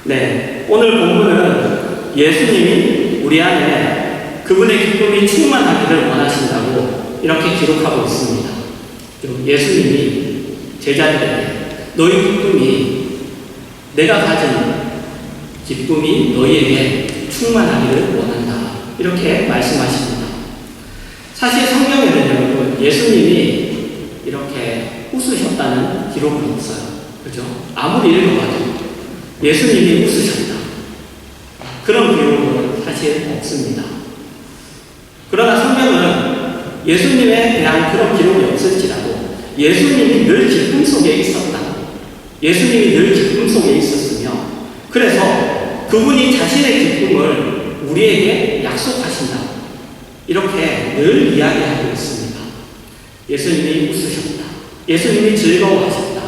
네, 오늘 본문은 예수님이 우리 안에 그분의 기쁨이 충만하기를 원하신다고 이렇게 기록하고 있습니다. 예수님이 제자들에게 너희 기쁨이 내가 가진 기쁨이 너희에게 충만하기를 원한다 이렇게 말씀하십니다. 사실 성경에는 여러분 예수님이 이렇게 웃으셨다는 기록은 없어요. 그죠? 아무리 읽어봐도 예수님이 웃으셨다 그런 기록은 사실 없습니다. 그러나 성경은 예수님에 대한 그런 기록이 없을지라도 예수님이 늘 기쁨 속에 있었다. 예수님이 늘 기쁨 속에 있었으며 그래서 그분이 자신의 기쁨을 우리에게 약속하신다. 이렇게 늘 이야기하고 있습니다. 예수님이 웃으셨다. 예수님이 즐거워하셨다.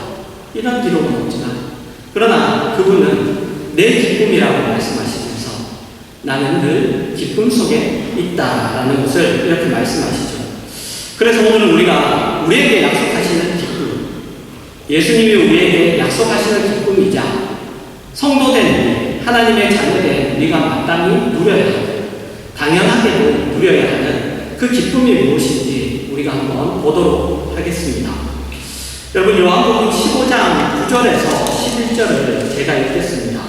이런 기록은 없지만 그러나 그분은 내 기쁨이라고 말씀하시면서 나는 늘 기쁨 속에 있다라는 것을 이렇게 말씀하시죠. 그래서 오늘 우리가 우리에게 약속하시는 기쁨, 예수님이 우리에게 약속하시는 기쁨이자 성도된 우리, 하나님의 자녀된 우리가 마땅히 누려야 하는, 당연하게도 누려야 하는 그 기쁨이 무엇인지 우리가 한번 보도록 하겠습니다. 여러분 요한복음 15장 9절에서 11절을 제가 읽겠습니다.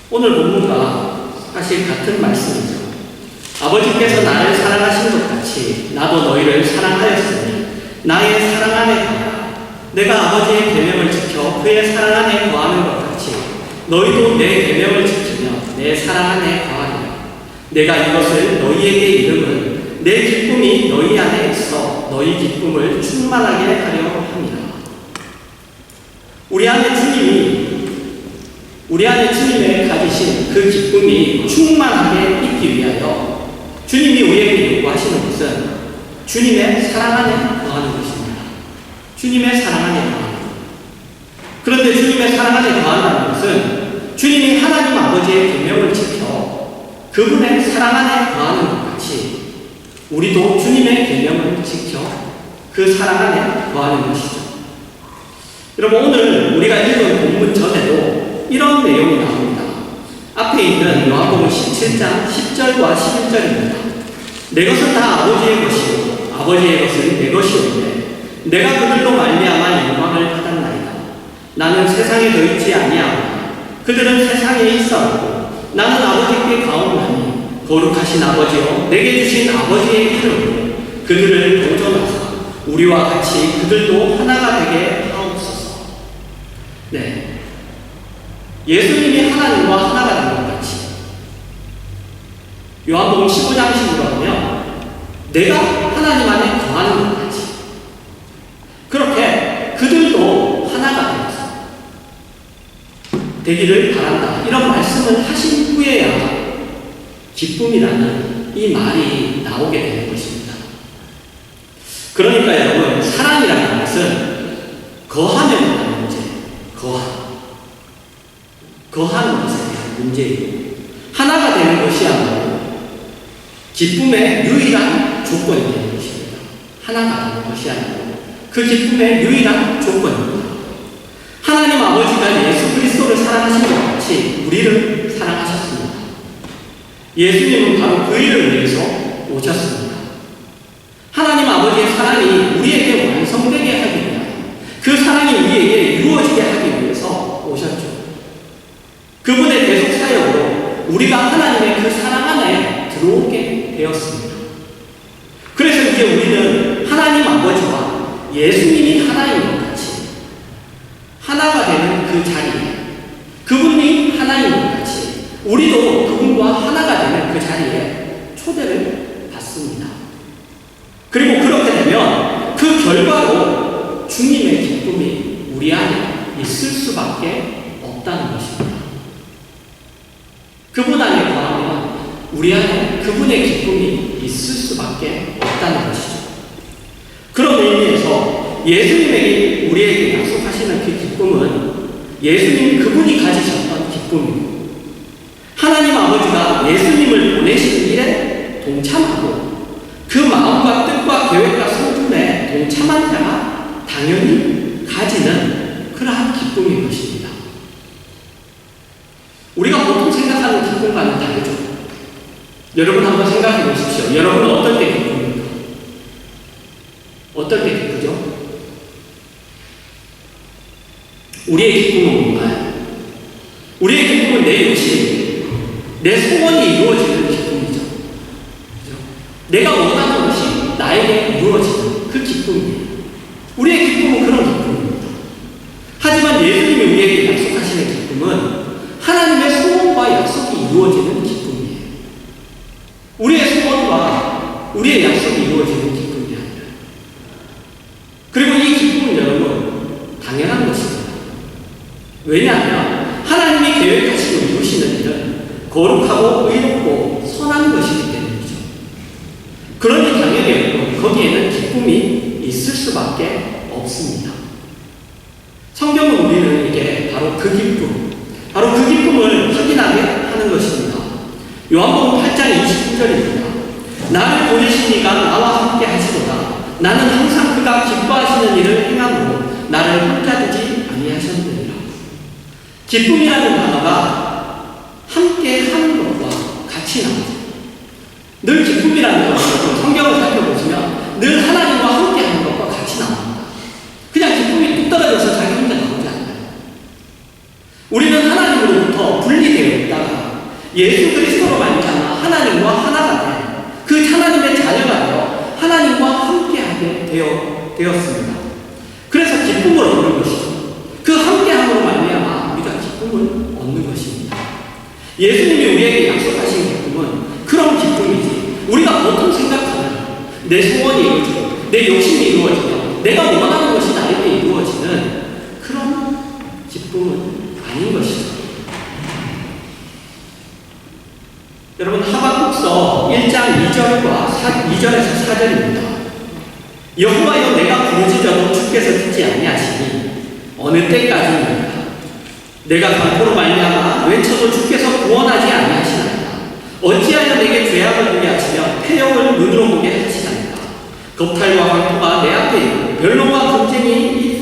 오늘 본문과 사실 같은 말씀이죠. 아버지께서 나를 사랑하신 것 같이 나도 너희를 사랑하였으니 나의 사랑 안에 거하라. 내가 아버지의 계명을 지켜 그의 사랑 안에 거하는 것 같이 너희도 내 계명을 지키며 내 사랑 안에 거하리라. 내가 이것을 너희에게 이름은 내 기쁨이 너희 안에 있어 너희 기쁨을 충만하게 하려 함이라. 우리 안에 주님의 가지신 그 기쁨이 충만하게 있기 위하여 주님이 우리에게 요구하시는 것은 주님의 사랑 안에 거하는 것입니다. 주님의 사랑 안에 거하는 것. 그런데 주님의 사랑 안에 거한다는 것은 주님이 하나님 아버지의 계명을 지켜 그분의 사랑 안에 거하는 것 같이 우리도 주님의 계명을 지켜 그 사랑 안에 거하는 것이죠. 여러분 오늘 우리가 읽은 본문 전에도 이런 내용이 나옵니다. 앞에 있는 요한복음 17장 10절과 11절입니다. 내 것은 다 아버지의 것이고 아버지의 것은 내 것이오되 내가 그들로 말미암아 영광을 받았나이다. 나는 세상에 더 있지 아니하고 그들은 세상에 있어하고 나는 아버지께 가옵나니 거룩하신 아버지여 내게 주신 아버지의 이름으로 그들을 보존하사 우리와 같이 그들도 하나가 되게 하옵소서. 네, 예수님이 하나님과 하나가 된 것 같이 요한복음 15장 10으로 하면 내가 하나님 안에 거하는 것 같이 그렇게 그들도 하나가 되기를 바란다. 이런 말씀을 하신 후에야 기쁨이라는 이 말이 나오게 되는 것입니다. 그러니까 여러분 사랑이라는 것은 거하면 되는 문제, 거하는 것에 대한 문제이고 하나가 되는 것이야말로 기쁨의 유일한 조건이 되는 것입니다. 하나가 되는 것이야말로 그 기쁨의 유일한 조건입니다. 하나님 아버지가 예수 그리스도를 사랑하신 것 같이 우리를 사랑하셨습니다. 예수님은 바로 그 일을 위해서 오셨습니다. 하나님 아버지의 사랑이 우리에게 완성되게 하기 위하여 그 사랑이 우리에게 이루어지게 하기 위해서 오셨죠. 그분의 계속 사역으로 우리가 하나님의 그 사랑 안에 들어오게 되었습니다. 그래서 이제 우리는 하나님 아버지와 예수님이 하나인 것 같이 하나가 되는 그 자리에 그분이 하나인 것 같이 우리도 그분과 하나가 되는 그 자리에 초대를 받습니다. 그리고 그렇게 되면 그 결과로 주님의 기쁨이 우리 안에 있을 수밖에 없다는 것입니다. 그분 안에 거하면 우리 안에 그분의 기쁨이 있을 수밖에 없다는 것이죠. 그런 의미에서 예수님에게 우리에게 약속하시는 그 기쁨은 예수님 그분이 가지셨던 기쁨이고 하나님 아버지가 예수님을 보내신 일에 동참하고 그 마음과 뜻과 계획과 성품에 동참한 자가 당연히 가지는 그러한 기쁨인 것입니다. 우리가 보통 생각하는 기쁨과는 다르죠. 여러분 한번 생각해 보십시오. 여러분은 어떨 때 기쁩니까? 어떨 때 기쁘죠? 우리의 기쁨은 뭔가요? 우리의 기쁨은 내 욕심, 내 소원이 이루어지는 기쁨이죠. 그죠? 내가 원하는 것이 나에게 이루어지는 그 기쁨이에요. 우리의 기쁨은 그런 기쁨입니다. 하지만 예수님이 우리에게 약속하시는 기쁨은 하나님의 소원과 약속이 이루어지는 기쁨이에요. 우리의 소원과 우리의 약속이 이루어지는 기쁨이 아니라. 그리고 이 기쁨은 여러분 당연한 것입니다. 왜냐하면 하나님이 계획하시고 이루시는 일은 거룩하고 의롭고 선한 것이기 때문이죠. 그러니 당연히 여러분 거기에는 기쁨이 있을 수밖에 없습니다. 성경은 우리는 이게 바로 그 기쁨, 바로 그 기쁨을 확인하게 하는 것입니다. 요한복음 8장 29절입니다. 나를 보내신 이가 나와 함께 하시도다. 나는 항상 그가 기뻐하시는 일을 행함으로 나를 혼자 두지 아니하셨느니라. 기쁨이라는 단어가 함께 하는 것과 같이 나오죠. 늘 기쁨이라는 것은 성경을 살펴보시면 늘 하나님과 함께 하는 것과 같이 나옵니다. 그냥 기쁨이 뚝 떨어져서 자기 혼자 나오지 않아요. 우리는 하나님으로부터 분리되어 있다가 예수 그리스도로 말미암아 하나님과 하나가 된 그 하나님의 자녀가 되어 하나님과 함께하게 되었습니다. 그래서 기쁨을 얻는 것이죠. 그 함께함으로 말미암아 우리가 기쁨을 얻는 것입니다. 예수님이 우리에게 약속하신 기쁨은 그런 기쁨이지 우리가 보통 생각하는 내 소원이 이루어지고 내 욕심이 이루어지며 내가 원하는 것이 나에게 이루어지는 그런 기쁨은 아닌 것이죠. 여러분 하박국서 1장 2절에서 4절입니다. 여호와여 내가 부르짖어도 주께서 듣지 아니하시니 어느 때까지입니까? 내가 강포로 말미암아 외쳐도 주께서 구원하지 아니하시나이까? 어찌하여 내게 죄악을 보게 하시며 태역을 눈으로 보게 하시나이까? 겁탈과 강포가 내 앞에 있고 변론과 분쟁이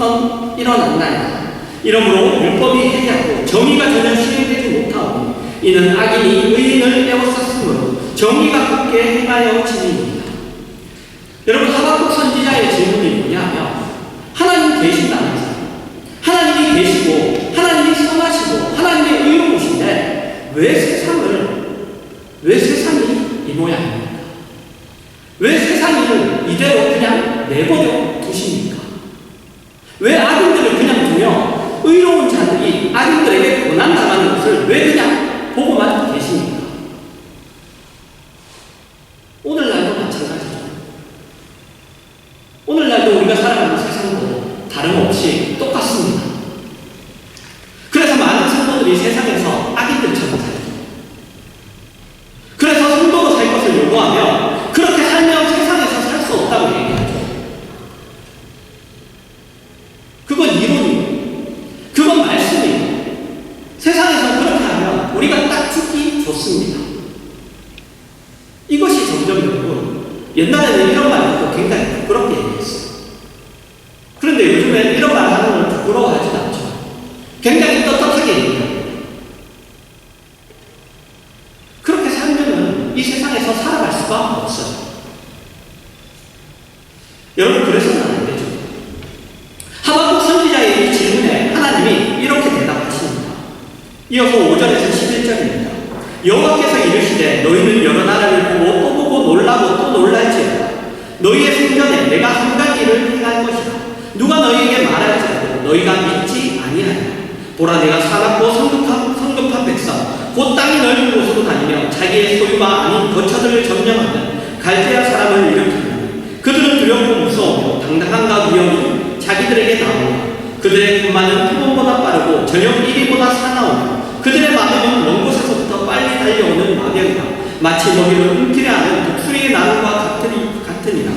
일어났나이다. 이러므로 율법이 해이하고 정의가 전혀 시행되지 못하오니 이는 악인이 의인을 에워쌌으므로 정의가 굳게 행하여 지니입니다. 여러분 하박국 선지자의 질문이 뭐냐면 하나님 계신다면서 하나님이 계시고 하나님이 선하시고 하나님의 의로우신데 왜 세상이 이 모양입니까? 왜 세상을 이대로 그냥 내버려 두십니까? 왜 악인들을 그냥 두며 의로운 자들이 악인들에게 고난당하는 것을 왜 그냥 보고만 계십니까? 오늘날도 마찬가지죠. 오늘날도 우리가 살아가는 세상도 다름없이 똑같습니다. 그래서 많은 성도들이 세상에서 악인들처럼 살죠. 그래서 성도로 살 것을 요구하며 그렇게 살면 세상에서 살 수 없다고 얘기하죠. 그건 이론이고 그건 말씀이고 세상에서 그렇게 하면 우리가 딱 죽기 좋습니다. 이것이 점점 여러분 옛날에는 이런 말도 굉장히 부끄럽게 얘기했어요. 그런데 요즘엔 이런 말 하는 걸 부끄러워하지도 않죠. 굉장히 떳떳하게 얘기해요. 그렇게 살면은 이 세상에서 살아갈 수가 없어요. 여러분 그래서는 안 되죠. 하박국 선지자의 이 질문에 하나님이 이렇게 대답하십니다. 이어서 5절에서 11절입니다. 여호와께서 이르시되 너희는 여러 나라를 보고 또 보고 놀라고 또 놀랄지어다. 너희의 생전에 내가 한 가지 일을 행할 것이다. 누가 너희에게 말할지라도 너희가 믿지 아니하리라. 보라 내가 사납고 성급한 백성 곧 땅이 넓은 곳으로 다니며 자기의 소유가 아닌 거처들을 점령하는 갈대아 사람을 일으키니 그들은 두렵고 무서우며 당당함과 위험이 자기들에게 나오며 그들의 군마는 표범보다 빠르고 저녁 이리보다 사나우며 그들의 마음은 먼 곳에서부터 빨리 달려오는 마병이다. 마치 먹이를 움키려 하는 독수리의 나름과 같으니라.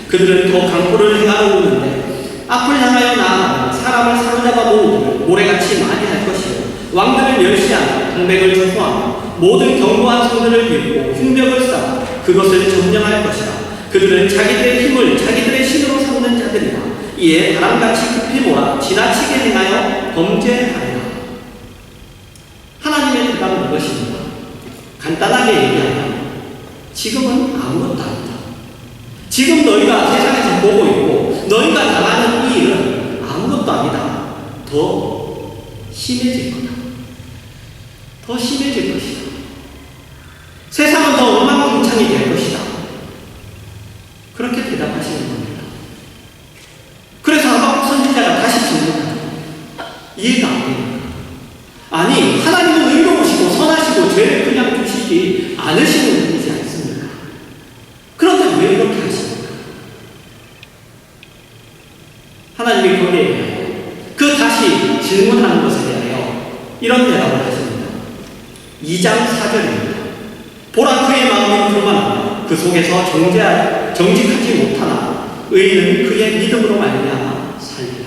그들은 더 강포를 행하러 오는데 앞을 향하여 나아가면 사람을 사로잡아 모으기를 모래같이 많이 할 것이요 왕들을 멸시하며 방백을 추구하며 모든 견고한 성들을 밟고 흉벽을 쌓아 그것을 점령할 것이다. 그들은 자기들의 힘을 자기들의 신으로 삼는 자들이라. 이에 바람같이 급히 몰아 지나치게 행하여 범죄하리라. 하나님의 대답 것입니다. 간단하게 얘기하면 지금은 아무것도 아니다. 지금 너희가 세상에서 보고 있고 너희가 당하는 이 일은 아무것도 아니다. 더 심해질 거다. 더 심해질 것이다. 세상은 더 엉망진창이 될 것이다. 그렇게 대답하시는 겁니다. 그래서 하박국 선지자가 다시 질문합니다. 이해가 안 됩니다. 아니, 하나님은 의로우시고 선하시고 죄를 그냥 두시지 않으시는 분이지 않습니까? 그런데 왜 이렇게 하십니까? 하나님이 거기에 대하여 그 다시 질문하는 것에 대하여 이런 대답을 하십니다. 2장 4절입니다. 보라 그의 마음이 교만하며 그 속에서 정직하지 못하나 의인은 그의 믿음으로 말미암아 살리라.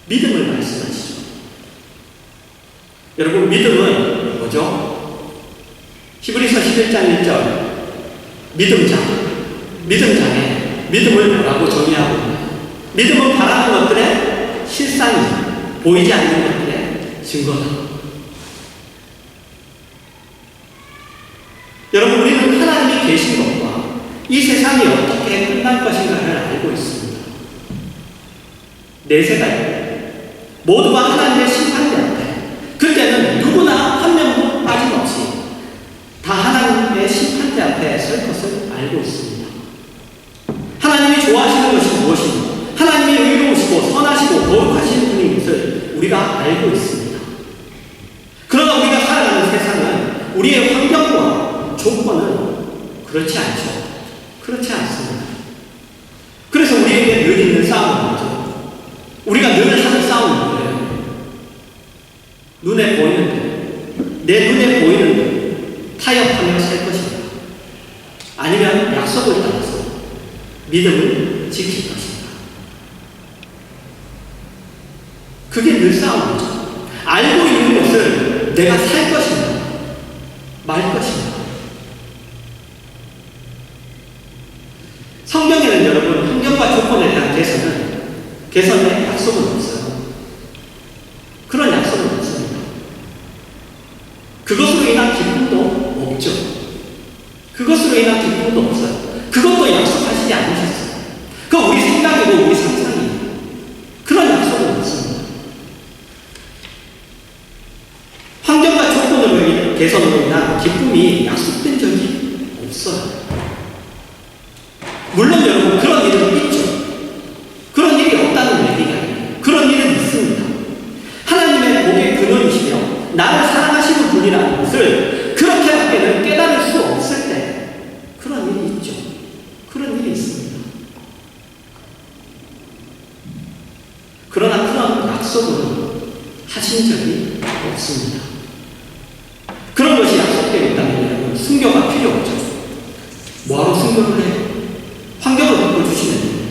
믿음을 말씀하시죠. 여러분, 믿음은 뭐죠? 히브리서 11장 1절 믿음장에 믿음을 뭐라고 정의하고 있나요? 믿음은 바라는 것들의 실상이 보이지 않는 것들의 증거다. 여러분, 우리는 하나님이 계신 것과 이 세상이 어떻게 끝날 것인가를 알고 있습니다. 내세가요. 모두가 하나님의 심판대 앞에, 그때는 누구나 한 명도 빠짐없이 다 하나님의 심판대 앞에 설 것을 알고 있습니다. 하나님이 좋아하시는 것이 무엇이고 하나님이 의로우시고 선하시고 거룩하신 분인 것을 우리가 알고 있습니다. 그러나 우리가 살아가는 세상은 우리의 환경과 조건은 그렇지 않죠. 그렇지 않습니다. 그래서 우리에게 늘 있는 싸움은 뭐죠? 우리가 늘 하는 싸움은 뭐예요? 눈에 보이는 내 눈에 보이는 타협하며 살 것인가? 아니면 약속을 따라서 믿음을 지킬 것인가? 그게 늘 싸움이죠. 알고 있는 것을 내가 살 것인가? 말 것인가? 성경에는 여러분 환경과 조건에 대한 개선의 약속은 없어요. 그런 약속은 없습니다. 그것으로 인한 기쁨도 없죠. 그것으로 인한 기쁨도 없어요. 그것도 약속하시지 않으셨어요. 그건 우리 생각이고 우리 상상이에요. 그런 약속은 없습니다. 환경과 조건으로 개선으로 인한 기쁨이 약속된 적이 없어요. 물론 여러분 그런 일은 있죠. 그런 일이 없다는 얘기가 아니에요. 그런 일은 있습니다. 하나님의 복의 근원이시며 나를 사랑하시는 분이라는 것을 그렇게밖에는 깨달을 수 없을 때 그런 일이 있죠. 그런 일이 있습니다. 그러나 그런 약속은 하신 적이 없습니다. 그런 것이 약속되어 있다면 순교가 필요 없죠. 뭐하러 순교를 해요? 환경을 바꿔주시면 됩니다.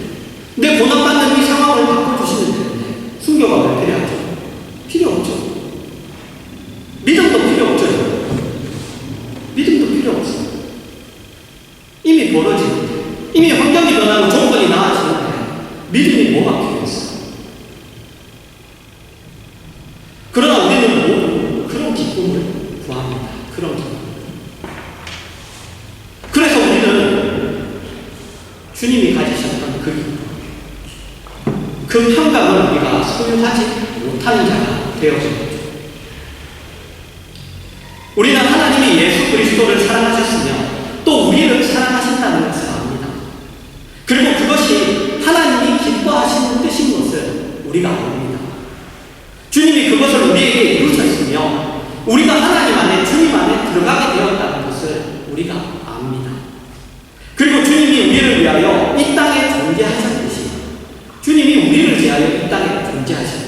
내 고난받는 이 상황을 바꿔주시면 되는데 순교가 왜 필요하죠? 필요 없죠. 믿음도 필요 없죠. 믿음도 필요 없어요. 이미 벌어지는데, 이미 환경이 변하고 조건이 나아지는데 믿음이 뭐가 필요했어요? 그러나 우리는 모두 그런 기쁨을 구합니다. 그런 기쁨. 그래서 우리는 주님이 가지셨던 그 기쁨, 그 평강을 우리가 소유하지 못하는 자가 되어집니다. 우리는 하나님이 예수 그리스도를 사랑하셨으며 또 우리를 사랑하신다는 것을 압니다. 그리고 그것이 하나님이 기뻐하시는 뜻인 것을 우리가 압니다. 주님이 그것을 우리에게 이루셨으며 우리가 하나님 안에 주님 안에 들어가게 되었다는 것을 우리가 압니다. 그리고 주님이 우리를 위하여 이 땅에 존재하셨듯이 주님이 우리를 위하여 이 땅에 존재하셨죠.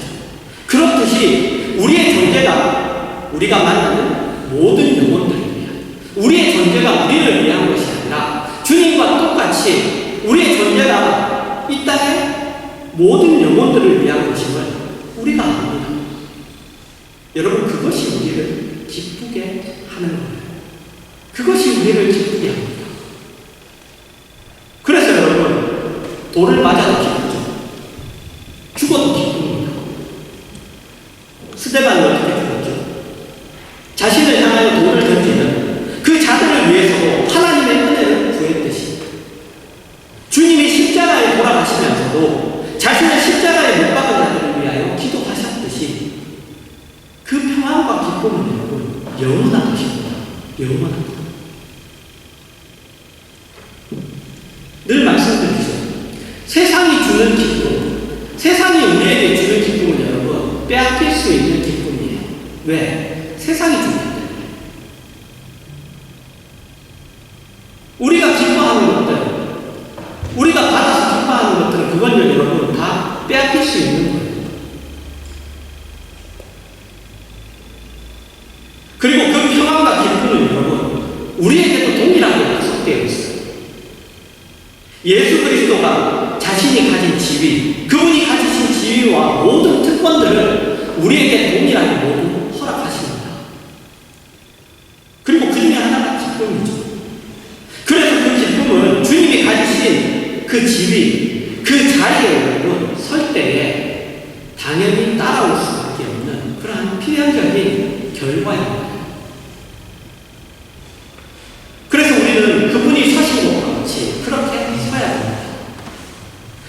그렇듯이 우리의 존재가 우리가 만나는 모든 영혼들을 위한, 우리의 존재가 우리를 위한 것이 아니라 주님과 똑같이 우리의 존재가 이 땅의 모든 영혼들을 위한 것임을 우리가 압니다. 여러분, 그것이 우리를 기쁘게 하는 거예요. 그것이 우리를 기쁘게 합니다. 그래서 여러분, 돌을 맞아도 기쁘죠. 죽어도 기쁩니다. 스데반이 어떻게 죽었죠? 영원한 것입니다. 영원한 것. 늘 말씀드리죠. 세상이 주는 기쁨, 세상이 우리에게 주는 기쁨은 여러분 빼앗길 수 있는 기쁨이에요. 왜? 세상이 주기 때문에. 우리가 기뻐하는 것들, 우리가 받아서 기뻐하는 것들은 그건 여러분 다 빼앗길 수 있는 거예요. 그리고 그 평안과 기쁨은 여러분 우리에게도 동일하게 약속되어 있어요. 예수 그리스도가 자신이 가진 지위, 그분이 가지신 지위와 모든 특권들을 우리에게 동일하게 모두 허락하십니다. 그리고 그 중에 하나가 기쁨이죠. 그래서 그 기쁨은 주님이 가지신 그 지위, 그 자리에 여러분 설 때에 당연히 따라올 수밖에 없는 그러한 필연적인 결과입니다. 그래서 우리는 그분이 서신 것과 같이 그렇게 서야 합니다.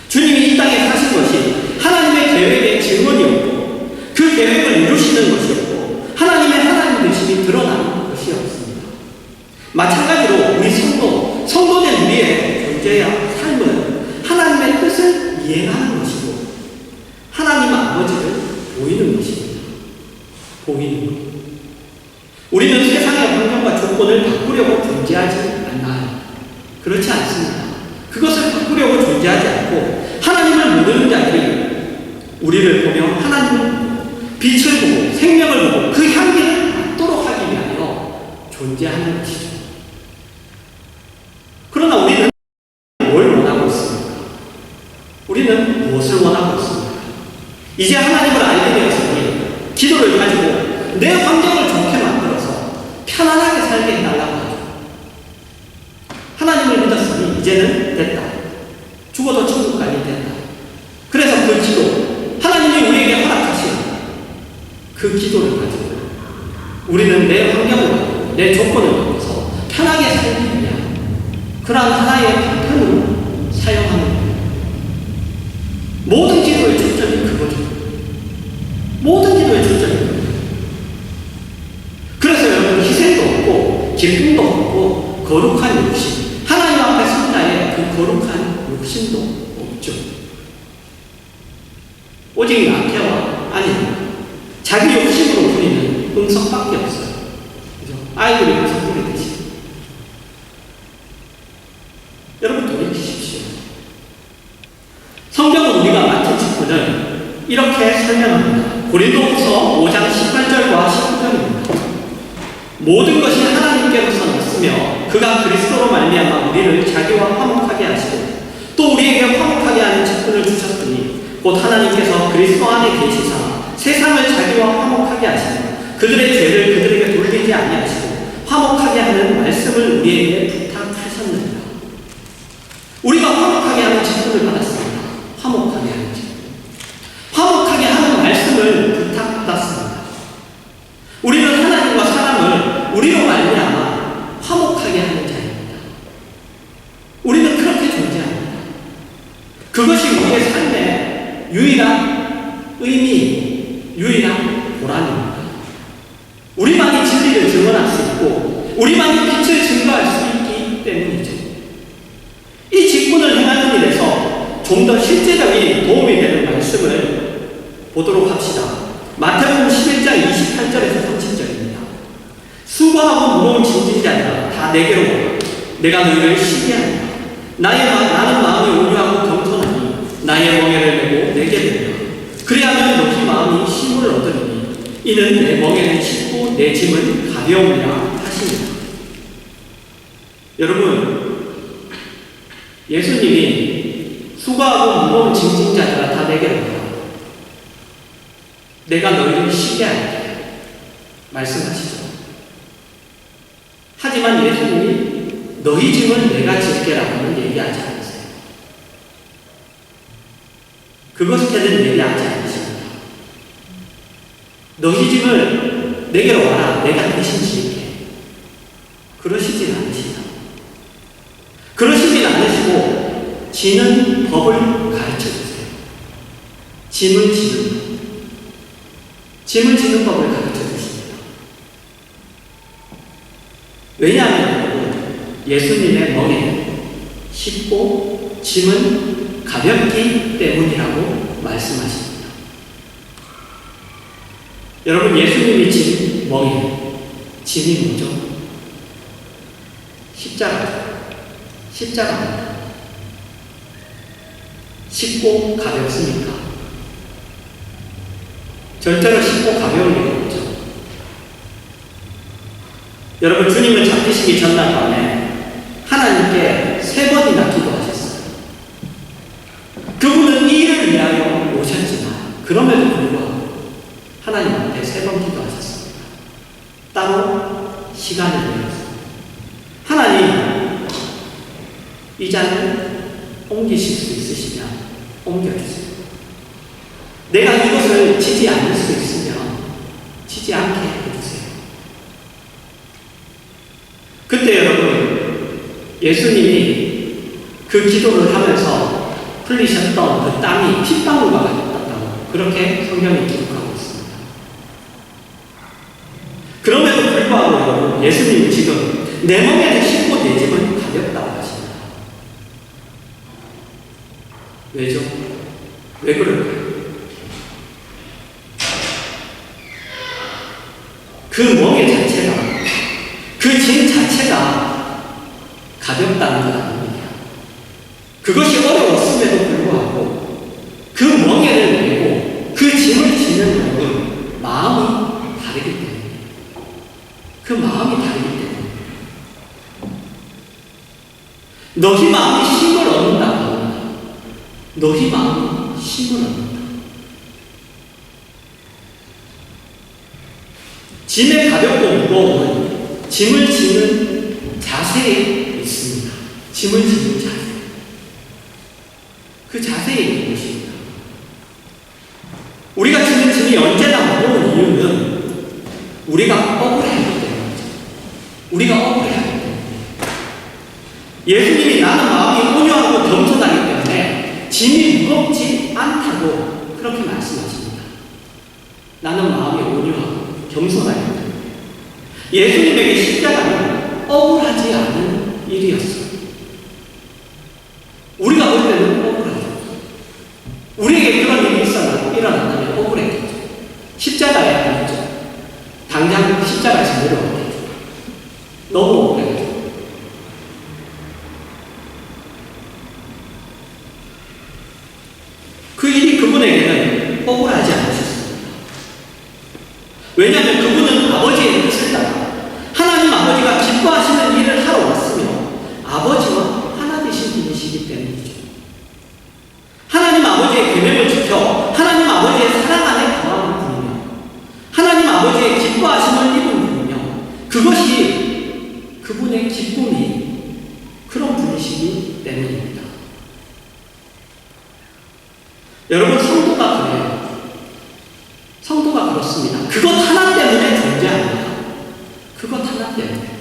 주님이 이 땅에 사신 것이 하나님의 계획의 증언이었고 그 계획을 이루시는 것이었고 하나님의 하나님 되심이 드러나는 것이었습니다. 마찬가지로 우리 성도된 우리의 존재와 삶은 하나님의 뜻을 이행하는 것이고 하나님 아버지를 보이는 것입니다. 보이는 것. 우리는 세상의 환경과 조건을 바꾸려고 존재하지 않나요? 그렇지 않습니다. 그것을 바꾸려고 존재하지 않고 하나님을 모르는 자들이 우리를 보며 하나님을 빛을 보고 생명을 보고 그 향기를 맡도록 하기 위하여 존재하는 것이죠. 그러나 우리는 뭘 원하고 있습니까? 우리는 무엇을 원하고 있습니까? 이제 하나님을 알게 되었으니 기도를 가지고 내 환경을 좋게 만들어서 편안하게 살게 해달라고 하죠. 하나님을 믿었으니 이제는 됐다. 죽어도 천국 가게 됐다. 그래서 그 기도, 하나님이 우리에게 허락하신 그 기도를 가지고 우리는 내 환경을 가지고 내 조건을 가지고서 편하게 살기 위한 그러한 하나의 방편으로 사용하는 거예요. 모든 기도의 초점이 그거죠. 모든 기도의 초점이 그거죠. 그래서 여러분 희생도 없고 기쁨도 없고 거룩한 욕심, 하나님 앞에 선자의 그 거룩한 욕심도 없죠. 오직 나태와 아니 자기 욕심으로 부리는 응석밖에 없어요. 그죠? 아이들이 응석 부리듯이. 여러분 돌이키십시오. 성경은 우리가 맡은 직분을 이렇게 설명합니다. 고린도후서 5장 18절과 19절입니다. 모든 것이 하나님께로서 났으며 그가 그리스도로 말미암아 우리를 자기와 화목하게 하시고 또 우리에게 화목하게 하는 직분을 주셨으니 곧 하나님께서 그리스도 안에 계시사 세상을 자기와 화목하게 하시고 그들의 죄를 그들에게 돌리지 아니하시고 화목하게 하는 말씀을 우리에게 부탁하셨느니라. 우리가 화목하게 하는 직분을 받았습니다. 화목하게 하는 직분. 화목하게 하는 말씀을 부탁받았습니다. 우리는 하나님과 사람을 우리로 말미암아 화목하게 하는 자입니다. 우리는 그렇게 존재합니다. 그것이 우리의 삶의 유일한 의미, 유일한 보람입니다. 우리만이 진리를 증언할 수 있고 우리만이 빛을 증거할 수 있기 때문이죠. 이 직분을 행하는 일에서 좀 더 실제적인 도움이 되는 말씀을 보도록 합시다. 마태복음 11장 28절에서 30절입니다. 수고하고 무거운 짐진 자들아 다 내게로 오라. 내가 너희를 쉬게 하리라. 나는 마음이 온유하고 겸손하니 나의 멍에를 메고 내게 되리라. 그리하면 너희 마음이 쉼을 얻으리니 이는 내 멍에는 쉽고 내 짐은 가벼움이라 하시니라. 여러분, 예수님이 수고하고 무거운 짐진 자들아 다 내게로 오라. 내가 너희를 쉬게 할게 말씀하시죠. 하지만 예수님이 너희 짐은 내가 질게라고는 얘기하지 않으세요. 그것까지는 얘기하지 않으십니다. 너희 짐을 내게로 와라. 내가 대신 질게. 그러시진 않으시다. 그러시진 않으시고 지는 법을 가르쳐주세요. 짐을 지는 법을 가르쳐주십니다. 왜냐하면 예수님의 멍에는 쉽고 짐은 가볍기 때문이라고 말씀하십니다. 여러분, 예수님이 진 멍에, 짐이 뭐죠? 십자가입니다. 쉽고 가볍습니까? 절대로 쉽고 가벼울 리가 없죠. 여러분, 주님은 잡히시기 전날 밤에 하나님께 3번이나 기도하셨어요. 그분은 이 일을 위하여 오셨지만 그럼에도 불구하고 하나님 앞에 3번 기도하셨습니다. 따로 시간을 내어서 하나님, 이 잔을 옮기실 수 있으시면 옮겨주세요. 내가 이것을 지지 않을 수 있으면 지지 않게 해주세요. 그때 여러분, 예수님이 그 기도를 하면서 흘리셨던 그 땀이 핏방울과 같았다고 그렇게 성경이 기록하고 있습니다. 그럼에도 불구하고 여러분, 예수님은 지금 내 몸에는 쉽고 내 짐은 가볍다고 하십니다. 왜죠? 왜 그럴까요? 그 멍에 자체가, 그 짐 자체가 가볍다는 것 아닙니다. 그것이 어려웠음에도 불구하고 그 멍에를 메고 그 짐을 지는 여러분, 마음이 다르기 때문에, 그 마음이 다르기 때문에 너희 마음이 힘을 얻는다고 합니다. 너희 마음이 힘을 얻는다. 짐의 가볍고 무거움은 짐을 지는 자세에 있습니다. 짐을 지는 자세. 그 자세에 있는 것입니다. 우리가 지는 짐이 언제나 무거운 이유는 우리가 억울하기 때문이죠. 우리가 억울하기 때문에. 예수님이 나는 마음이 온유하고 겸손하기 때문에 짐이 무겁지 않다고 그렇게 말씀하십니다. 나는 마음이 온유하고 겸손하기 때문에. 예수님에게 십자가는 억울하지 않은 일이었어요. 우리가 볼 때는 억울하죠. 우리에게 그런 일이 일어난다면 억울했겠죠. 십자가에 아니죠. 당장 십자가에서 내려왔겠죠. 너무 억울했죠. 그 일이 그분에게는 억울하지 않으셨습니다. 왜냐하면 그분은 아버지의 뜻을 따라 하나님 아버지가 기뻐하시는 일을 하러 왔으며 아버지와 하나 되신 분이시기 때문이죠. 하나님 아버지의 계명을 지켜 하나님 아버지의 사랑 안에 거하는 분이며 하나님 아버지의 기뻐하심을 입은 분이며 그것이 그분의 기쁨이 그런 분이시기 때문입니다. 여러분, 성도가 그래요. 성도가 그렇습니다. 그것 하나 때문에 존재합니다. 그것 하나 때문에.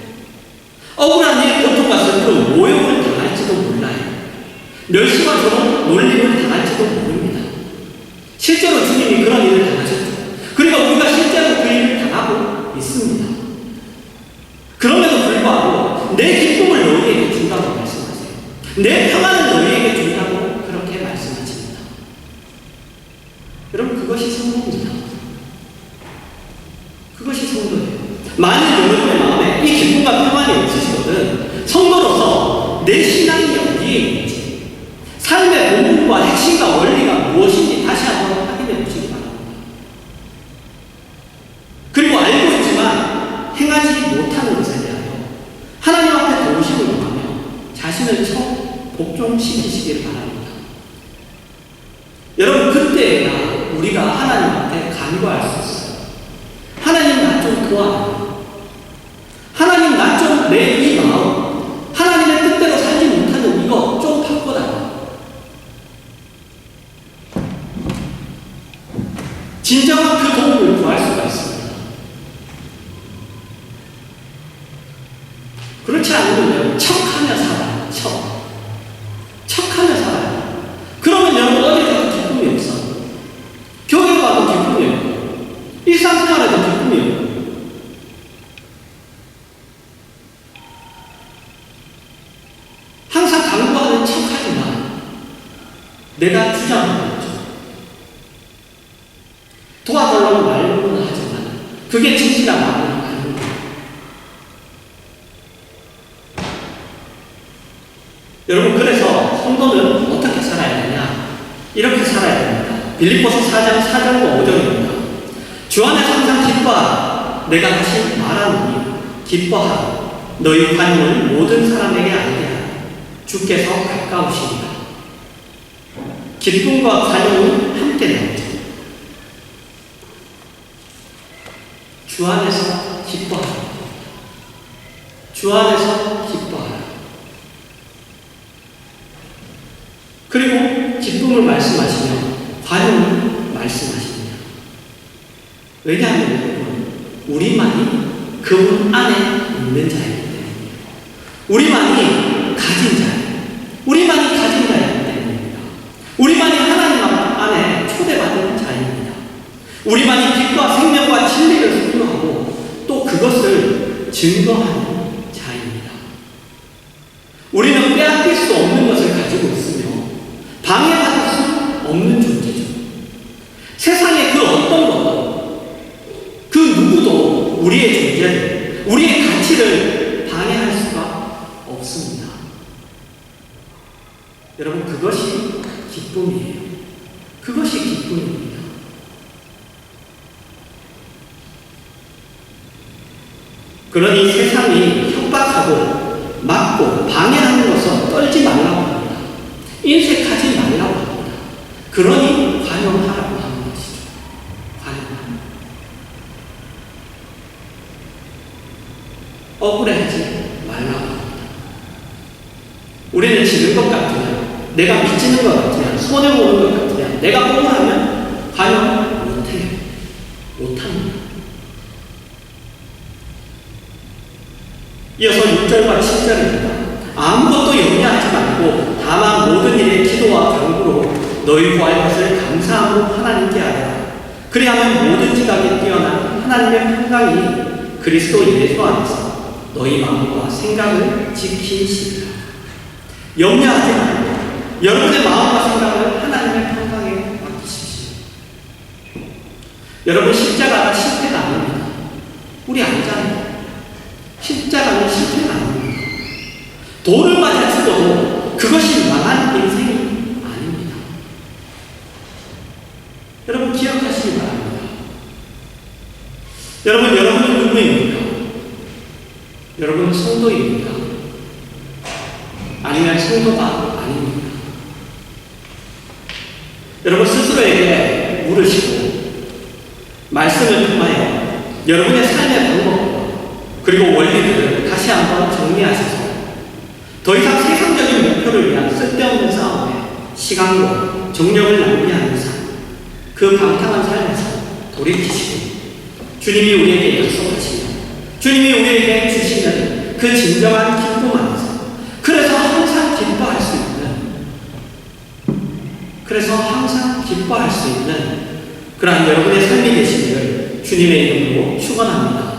억울한 일, 고통과 슬픔, 모욕을 당할지도 몰라요. 멸시와 조롱, 놀림을 당할지도 모릅니다. 실제로 주님이 그런 일을 당하셨죠. 그리고 우리가 실제로 그 일을 당하고 있습니다. 그럼에도 불구하고 내 기쁨을 너희에게 준다고 말씀하세요. 내 평안을 너희에게 준다고 그렇게 말씀하십니다. 여러분, 그것이 성도입니다. 그것이 성도예요. 만일 여러분의 마음에 이 기쁨과 평안이 없으시거든 성도로서 내 신앙이 어디에 있는지, 삶의 본분과 핵심과 원리가 무엇인지 다시 한번 확인해 보시기 바랍니다. 그리고 알고 있지만 행하지 못하는 것에 대하여 하나님 앞에 동심을 구하며 자신을 복종시키시기를 바랍니다. 여러분, 그때야 우리가 하나님 앞에 간구할 수 있어요. 하나님, 나 좀 도와달라. 하나님, 나 좀 내 이 마음, 하나님의 뜻대로 살지 못하는 이거 좀 바꿔달라. 진정한 그 도움을 구할 수가 있습니다. 그렇지 않으면 척하며 살아요. 척하며 살아요. 그러면 여러분 어디 가도 기쁨이 없어. 교회 가도 기쁨이 없고, 일상생활에도 기쁨이 없고, 그게 진실한 마음이 아닙니다. 여러분, 그래서 성도는 어떻게 살아야 되냐? 이렇게 살아야 됩니다. 빌립보서 4장 4절과 5절입니다. 주 안에서 항상 기뻐하라. 내가 다시 말하노니 기뻐하라. 너희 관용을 모든 사람에게 알게 하라. 주께서 가까우시니라. 기쁨과 관용은 함께 나오죠. 주 안에서 기뻐하라. 주 안에서 기뻐하라. 그리고 기쁨을 말씀하시며 관용을 말씀하십니다. 왜냐하면 여러분, 우리만이 그분 안에 있는 자이기 때문입니다. 우리만이 가진 자예요. 우리만이 가진 자이기 때문입니다. 우리만이 하나님 안에 초대받은 자입니다. 우리만이 빛과 생명과 진리를 소유하고 또 그것을 증거하는 자입니다. 우리는 빼앗길 수 없는 것을 가지고 있으며 방해받을 수 없는 존재죠. 세상의 그 어떤 것도 그 누구도 우리의 존재를, 우리의 가치를 방해할 수가 없습니다. 여러분, 그것이 기쁨이에요. 그것이 기쁨입니다. 그러니 세상이 협박하고 막고 방해하는 것을 떨지 말라고 합니다. 인색하지 말라고 합니다. 그러니 관용하라고 하는 것이죠. 관용하라. 억울해하지 말라고 합니다. 우리는 지는 것 같으면, 내가 미치는 것 같으면, 손해보는 것 같으면, 내가 억울하면 관용 못해요. 못합니다. 이어서 6절과 7절입니다. 아무것도 염려하지 말고 다만 모든 일에 기도와 간구로 너희 구할 것을 감사함으로 하나님께 아뢰라. 그리하면 모든 지각에 뛰어난 하나님의 평강이 그리스도 예수 안에서 너희 마음과 생각을 지키시리라. 염려하지 말고 여러분의 마음과 생각을 하나님의 평강에 맡기십시오. 여러분, 십자가가 실패가 아닙니다. 우리 알잖아요. 십자가는 실패가 아닙니다. 돌을 맞아 죽어도 그것이 망한 인생이 아닙니다. 여러분, 기억하시기 바랍니다. 여러분, 여러분은 누구입니까? 여러분, 성도입니까? 아니면 성도가 아닙니까? 여러분, 스스로에게 물으시고 말씀을 통하여 여러분의 삶의 방법과 그리고 원리들을 다시 한번 정리하셔서 더 이상 세상적인 목표를 위한 쓸데없는 싸움에 시간과 정력을 낭비하는 삶, 그 방탕한 삶에서 돌이키시고 주님이 우리에게 약속하시며 주님이 우리에게 주시는 그 진정한 기쁨 안에서 그래서 항상 기뻐할 수 있는 그러한 여러분의 삶이 되시기를 주님의 이름으로 축원합니다.